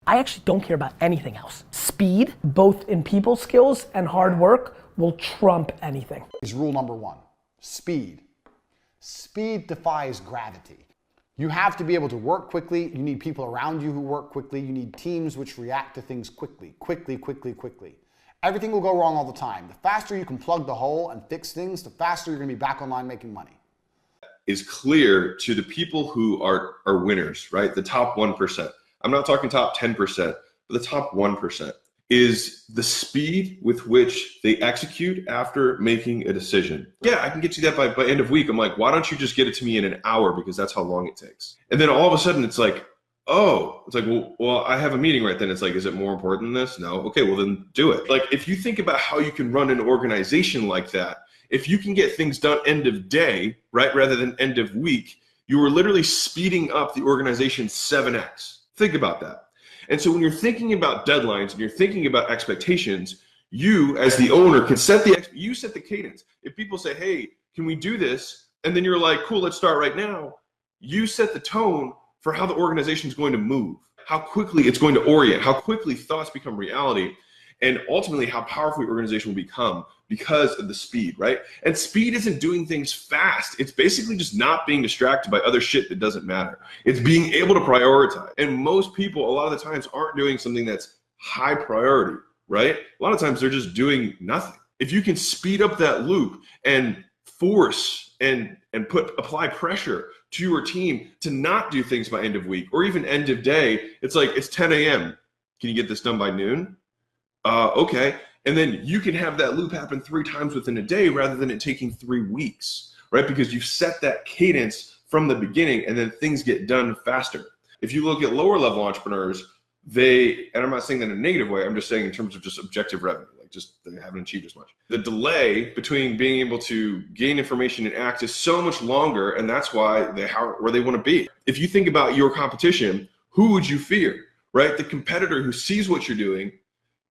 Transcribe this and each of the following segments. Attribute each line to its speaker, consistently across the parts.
Speaker 1: I actually don't care about anything else. Speed, both in people skills and hard work, will trump anything.
Speaker 2: Is rule number one, speed. Speed defies gravity. You have to be able to work quickly. You need people around you who work quickly. You need teams which react to things quickly. Everything will go wrong all the time. The faster you can plug the hole and fix things, the faster you're gonna be back online making money.
Speaker 3: Is clear to the people who are winners, right? The top 1%. I'm not talking top 10%, but the top 1% is the speed with which they execute after making a decision. Yeah, I can get you that by end of week. I'm like, why don't you just get it to me in an hour, because that's how long it takes. And then all of a sudden it's like, oh, it's like, well, I have a meeting right then. It's like, is it more important than this? No. Okay, well then do it. Like, if you think about how you can run an organization like that, if you can get things done end of day, right, rather than end of week, you are literally speeding up the organization 7x. Think about that. And so when you're thinking about deadlines and you're thinking about expectations, you as the owner can set the cadence. If people say, hey, can we do this? And then you're like, cool, let's start right now. You set the tone for how the organization is going to move, how quickly it's going to orient, how quickly thoughts become reality, and ultimately how powerful your organization will become because of the speed, right? And speed isn't doing things fast. It's basically just not being distracted by other shit that doesn't matter. It's being able to prioritize. And most people, a lot of the times, aren't doing something that's high priority, right? A lot of times they're just doing nothing. If you can speed up that loop and force and apply pressure to your team to not do things by end of week or even end of day, it's like, it's 10 a.m. Can you get this done by noon? Okay. And then you can have that loop happen 3 times within a day rather than it taking 3 weeks, right? Because you've set that cadence from the beginning and then things get done faster. If you look at lower level entrepreneurs, and I'm not saying that in a negative way, I'm just saying in terms of just objective revenue, like just they haven't achieved as much. The delay between being able to gain information and act is so much longer, and that's why where they want to be. If you think about your competition, who would you fear, right? The competitor who sees what you're doing,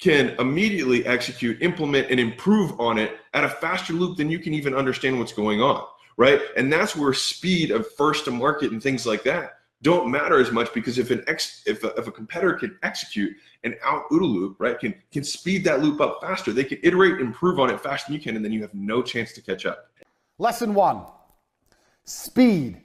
Speaker 3: can immediately execute, implement, and improve on it at a faster loop than you can even understand what's going on, right? And that's where speed of first to market and things like that don't matter as much, because if a competitor can execute an out OODA loop, right, can speed that loop up faster, they can iterate, improve on it faster than you can, and then you have no chance to catch up.
Speaker 2: Lesson 1, speed.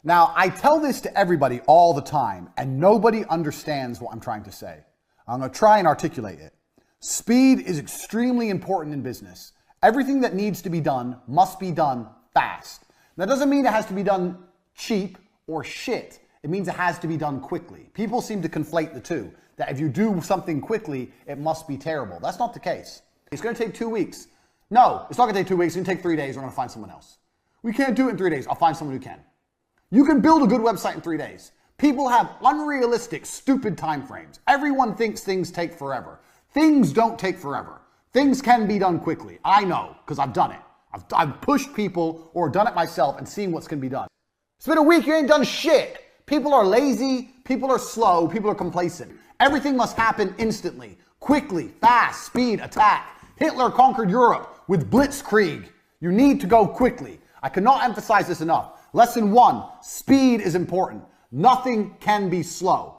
Speaker 2: Now, I tell this to everybody all the time, and nobody understands what I'm trying to say. I'm going to try and articulate it. Speed is extremely important in business. Everything that needs to be done must be done fast. That doesn't mean it has to be done cheap or shit. It means it has to be done quickly. People seem to conflate the two, that if you do something quickly, it must be terrible. That's not the case. It's going to take 2 weeks. No, it's not going to take 2 weeks. It's going to take 3 days. We're going to find someone else. We can't do it in 3 days. I'll find someone who can. You can build a good website in 3 days. People have unrealistic, stupid time frames. Everyone thinks things take forever. Things don't take forever. Things can be done quickly. I know, because I've done it. I've pushed people or done it myself and seen what's can be done. It's been a week, you ain't done shit. People are lazy, people are slow, people are complacent. Everything must happen instantly, quickly, fast, speed, attack. Hitler conquered Europe with blitzkrieg. You need to go quickly. I cannot emphasize this enough. Lesson 1, speed is important. Nothing can be slow.